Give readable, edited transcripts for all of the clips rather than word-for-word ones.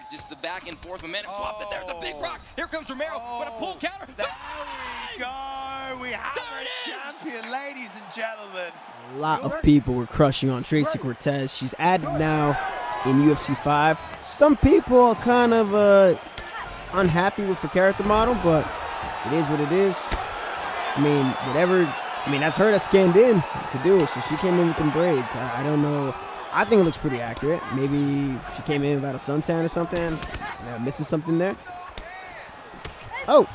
Just the back and forth momentum flop. That there's a big rock. Here comes Romero. But a pull counter. There we go. We have a champion, ladies and gentlemen. A lot of people were crushing on Tracy Cortez. She's added now in UFC 5. Some people are kind of unhappy with her character model, but it is what it is. I mean, whatever. I mean, that's her that scanned in to do it, so she came in with them braids. I don't know. I think it looks pretty accurate. Maybe she came in without a suntan or something. Missing something there. Oh,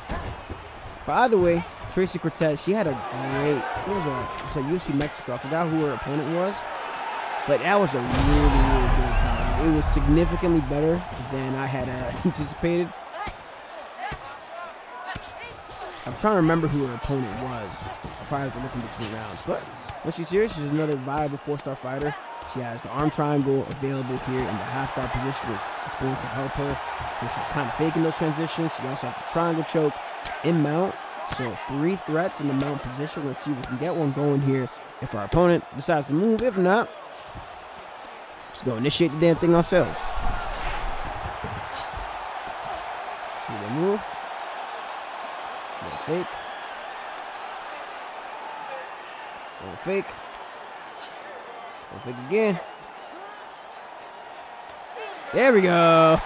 by the way, Tracy Cortez, she had a great, it was a UFC Mexico. I forgot who her opponent was, but that was a really, really good fight. It was significantly better than I had anticipated. I'm trying to remember who her opponent was prior to looking between rounds, but when she's here, she's another viable 4-star fighter. She has the arm triangle available here in the half-guard position, which is going to help her with kind of faking those transitions. She also has a triangle choke in mount. So 3 threats in the mount position. Let's see if we can get one going here if our opponent decides to move. If not, let's go initiate the damn thing ourselves. See they move. Little fake. Little fake. Little fake again. There we go.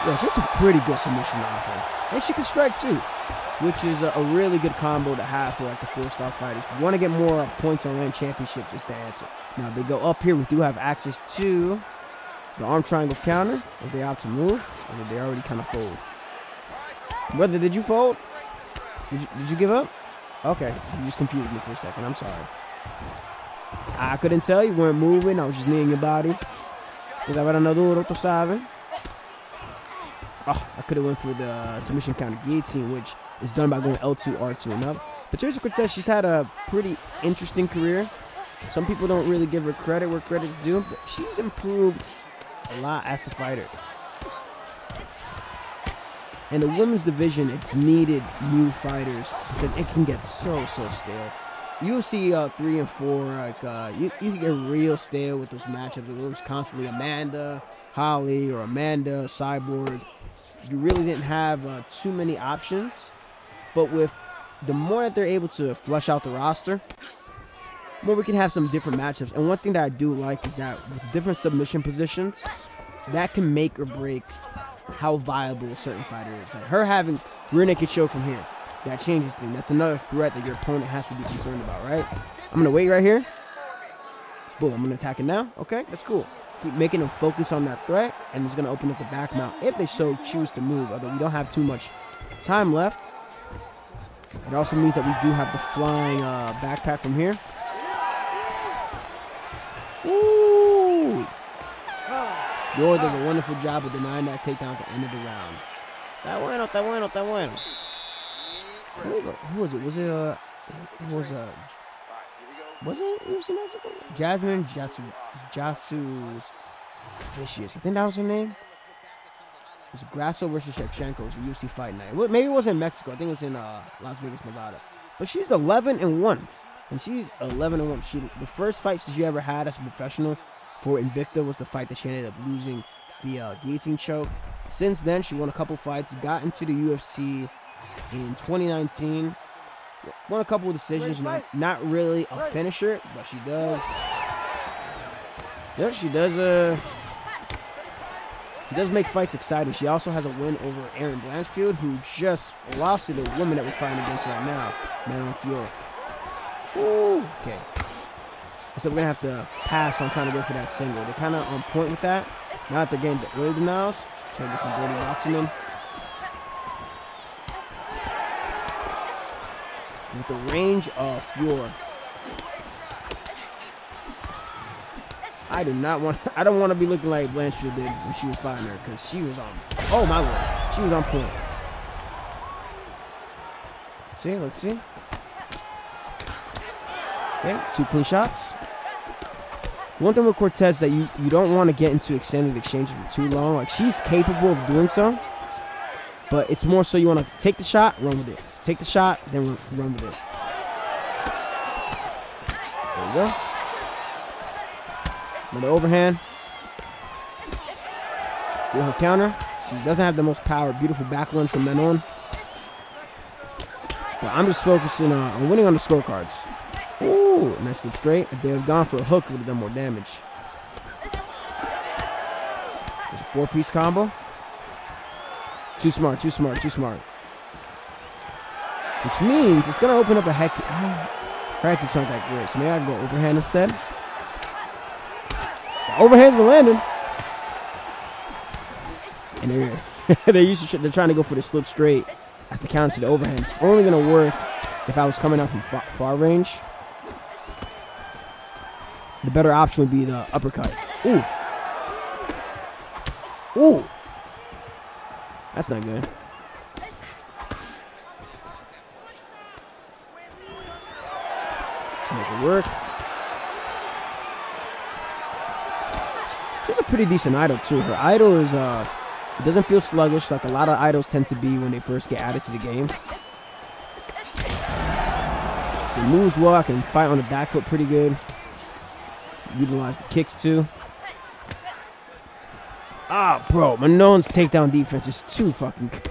Yeah, she has some pretty good submission offense. And she can strike too, which is a really good combo to have for like the 4-star fighters. If you want to get more points on ranked championships, it's the answer. Now they go up here. We do have access to the arm triangle counter if they opt to move, or did they already kind of fold? Brother, did you fold? Did you give up? Okay, you just confused me for a second. I'm sorry. I couldn't tell. You weren't moving. I was just kneeing your body. Oh, I could have went for the submission counter guillotine, which is done by going L2, R2 and up. But Tracy Cortez, she's had a pretty interesting career. Some people don't really give her credit where credit's due, but she's improved a lot as a fighter. In the women's division, it's needed new fighters because it can get so stale. UFC 3 and 4, like you can get real stale with those matchups. It was constantly Amanda, Holly, or Amanda, Cyborg. You really didn't have too many options. But with the more that they're able to flush out the roster, more we can have some different matchups. And one thing that I do like is that with different submission positions, that can make or break how viable a certain fighter is. Like her having rear naked choke from here, that changes things. That's another threat that your opponent has to be concerned about, right? I'm going to wait right here. Boom, I'm going to attack it now. Okay, that's cool. Keep making them focus on that threat, and it's going to open up the back mount if they so choose to move, although we don't have too much time left. It also means that we do have the flying backpack from here. Woo! Yor does a wonderful job of denying that takedown at the end of the round. That bueno. Who was it? Was it Mexico? Jasmine Jasu Vicious. I think that was her name. It was Grasso versus Shevchenko. It was a UFC fight night. Maybe it wasn't in Mexico. I think it was in Las Vegas, Nevada. But she's 11-1. And she's 11-1. The first fight she ever had as a professional for Invicta was the fight that she ended up losing the guillotine choke. Since then, she won a couple fights, got into the UFC in 2019, won a couple of decisions. Not really a finisher, but she does. Yeah, she does make fights exciting. She also has a win over Erin Blanchfield, who just lost to the woman that we're fighting against right now, Marilyn Fiore. Ooh, okay. So we're going to have to pass on trying to go for that single. They're kind of on point with that. Now that they're getting the early denials, trying to get some dirty boxing in. With the range of Fiore, I don't want to be looking like Blanchfield did when she was fighting her, because she was on, oh my lord, she was on point. Let's see. Okay, 2 clean shots. One thing with Cortez that you don't want to get into extended exchanges for too long. Like, she's capable of doing so, but it's more so you want to take the shot, run with it. Take the shot, then run with it. There you go. Another overhand. Good hook counter. She doesn't have the most power. Beautiful back lunge from Manon. But I'm just focusing on winning on the scorecards. Ooh, nice slip straight. If they had gone for a hook, it would have done more damage. There's a 4-piece combo. Too smart, too smart, too smart. Which means it's going to open up a heck. Her kicks aren't that great, so maybe I can go overhand instead. The overhand's been landing. And they're trying to go for the slip straight as the counter to the overhand. It's only going to work if I was coming out from far range. The better option would be the uppercut. Ooh. Ooh. That's not good. Let's make it work. She's a pretty decent idol too. Her idol is it doesn't feel sluggish like a lot of idols tend to be when they first get added to the game. It moves well. I can fight on the back foot pretty good. Utilize the kicks too. Ah, bro, Manon's takedown defense is too fucking good.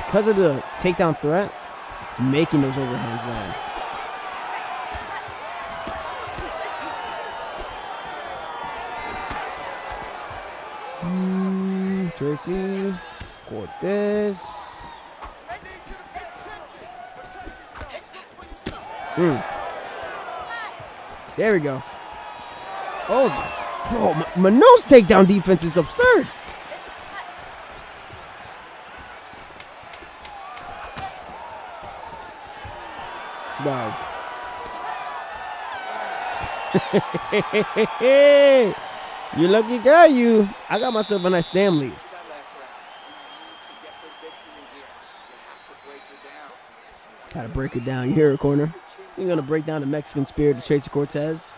Because of the takedown threat, it's making those overhands land. Tracy Cortez. There we go. Oh, bro, Manon's takedown defense is absurd. Wow. You lucky guy, you. I got myself a nice damn lead. Gotta break her down. You hear her, corner. You're gonna break down the Mexican spirit of Tracy Cortez.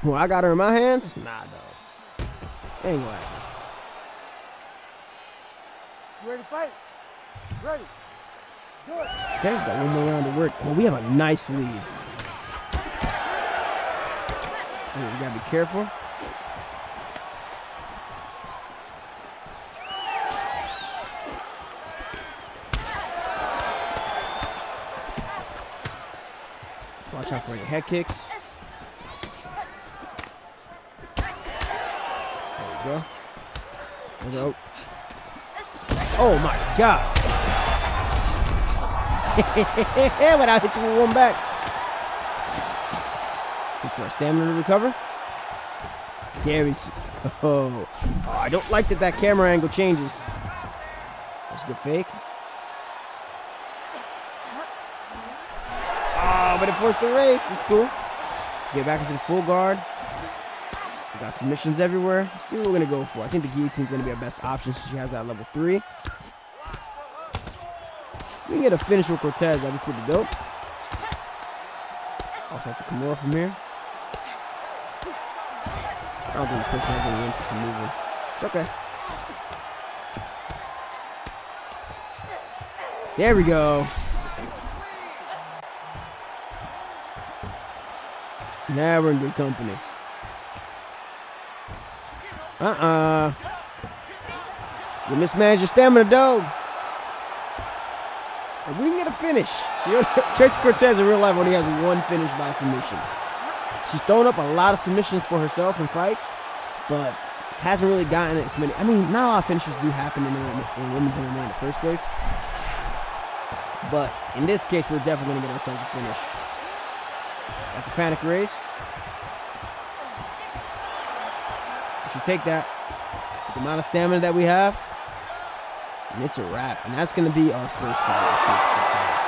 Well, I got her in my hands? Nah, dog. Ain't gonna happen. You ready to fight? Ready. Good. Okay, got one more round to work. Well, we have a nice lead. Oh, we gotta be careful. Watch out for any head kicks. There we go. There we go. Oh my God. But I'll hit you with one back. Look for a stamina to recover. Carries. Oh, I don't like that camera angle changes. That's a good fake. Oh, but it forced the race. It's cool. Get back into the full guard. We got submissions everywhere. Let's see what we're going to go for. I think the guillotine's going to be our best option since she has that level 3. We can get a finish with Cortez. That'd be pretty dope. Also has to come more from here. I don't think this person has any interest in moving. It's okay. There we go. Now we're in good company. You mismanaged your stamina, dog. If we can get a finish. Tracy Cortez in real life only has one finish by submission. She's thrown up a lot of submissions for herself in fights, but hasn't really gotten as many. I mean, not a lot of finishes do happen in women's MMA in the first place. But in this case, we're definitely going to get ourselves a finish. That's a panic race. We should take that. The amount of stamina that we have. And it's a wrap. And that's going to be our first fight with Tracy Cortez.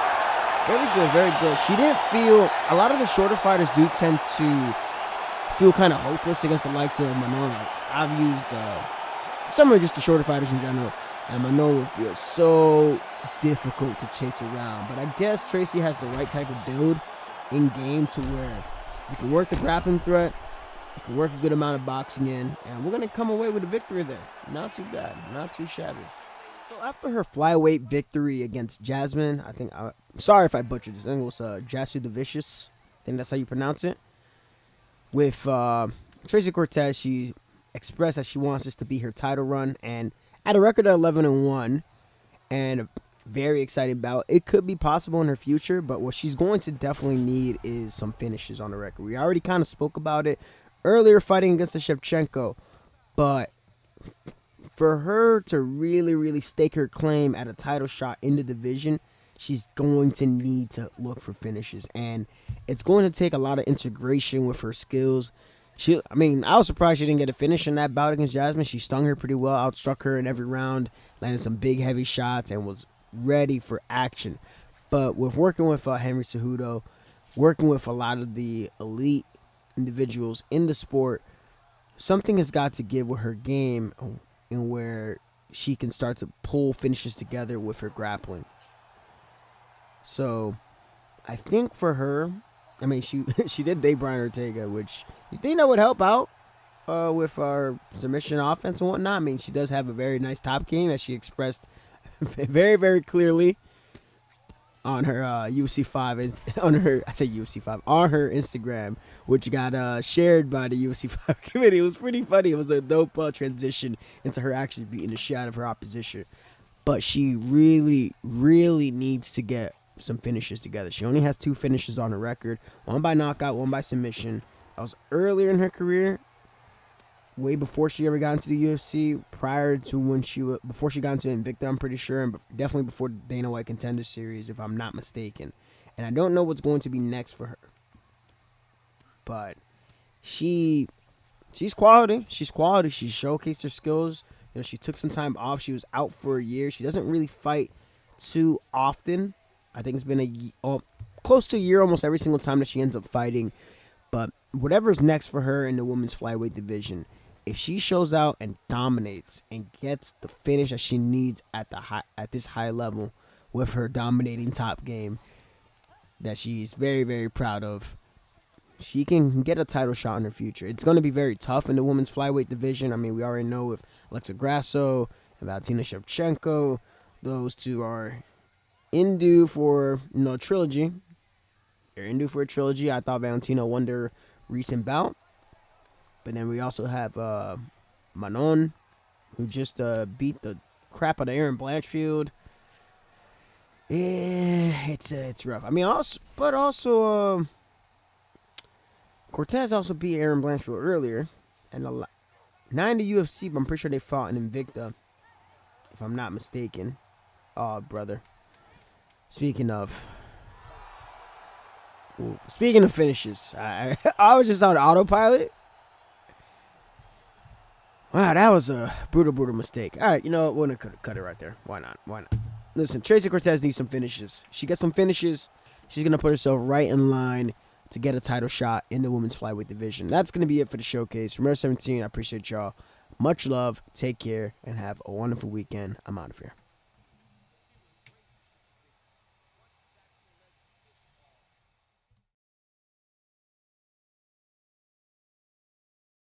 Very good, very good. She didn't feel... A lot of the shorter fighters do tend to feel kind of hopeless against the likes of Manon. Like, I've used... some of just the shorter fighters in general. And Manon would feel so difficult to chase around. But I guess Tracy has the right type of build in game to where you can work the grappling threat, you can work a good amount of boxing in, and we're going to come away with a victory there. Not too bad, not too shabby. So after her flyweight victory against Jasmine, sorry if I butchered this. I think it was Jasu the Vicious. I think that's how you pronounce it. With Tracy Cortez, she expressed that she wants this to be her title run, and at a record of 11-1, and a very exciting bout. It could be possible in her future, but what she's going to definitely need is some finishes on the record. We already kind of spoke about it earlier, fighting against the Shevchenko, but for her to really, really stake her claim at a title shot in the division, she's going to need to look for finishes. And it's going to take a lot of integration with her skills. I was surprised she didn't get a finish in that bout against Jasmine. She stung her pretty well, outstruck her in every round, landed some big, heavy shots, and was ready for action. But with working with Henry Cejudo, working with a lot of the elite individuals in the sport, something has got to give with her game, and where she can start to pull finishes together with her grappling. So, I think for her, she did date Brian Ortega, which you think that would help out with our submission offense and whatnot. She does have a very nice top game, as she expressed very, very clearly on her UFC 5, on her Instagram, which got shared by the UFC 5 committee. It was pretty funny. It was a dope transition into her actually beating the shit out of her opposition. But she really, really needs to get some finishes together. She only has 2 finishes on her record, one by knockout, one by submission. That was earlier in her career, way before she ever got into the UFC, before she got into Invicta, I'm pretty sure, and definitely before the Dana White Contender Series, if I'm not mistaken. And I don't know what's going to be next for her, but she's quality. She's quality. She showcased her skills. She took some time off. She was out for a year. She doesn't really fight too often. I think it's been close to a year almost every single time that she ends up fighting. But whatever's next for her in the women's flyweight division, if she shows out and dominates and gets the finish that she needs at this high level with her dominating top game that she's very, very proud of, she can get a title shot in her future. It's going to be very tough in the women's flyweight division. We already know with Alexa Grasso and Valentina Shevchenko, those two are in due for a trilogy. They're in due for a trilogy. I thought Valentina won their recent bout. But then we also have Manon, who just beat the crap out of Erin Blanchfield. Yeah, it's rough. Cortez also beat Erin Blanchfield earlier, and not in the UFC, but I'm pretty sure they fought in Invicta, if I'm not mistaken. Oh, brother. Speaking of finishes, I was just on autopilot. Wow, that was a brutal mistake. All right, you know what? We're going to cut it right there. Why not? Listen, Tracy Cortez needs some finishes. She gets some finishes, she's going to put herself right in line to get a title shot in the women's flyweight division. That's going to be it for the showcase. Romero 17, I appreciate y'all. Much love, take care, and have a wonderful weekend. I'm out of here.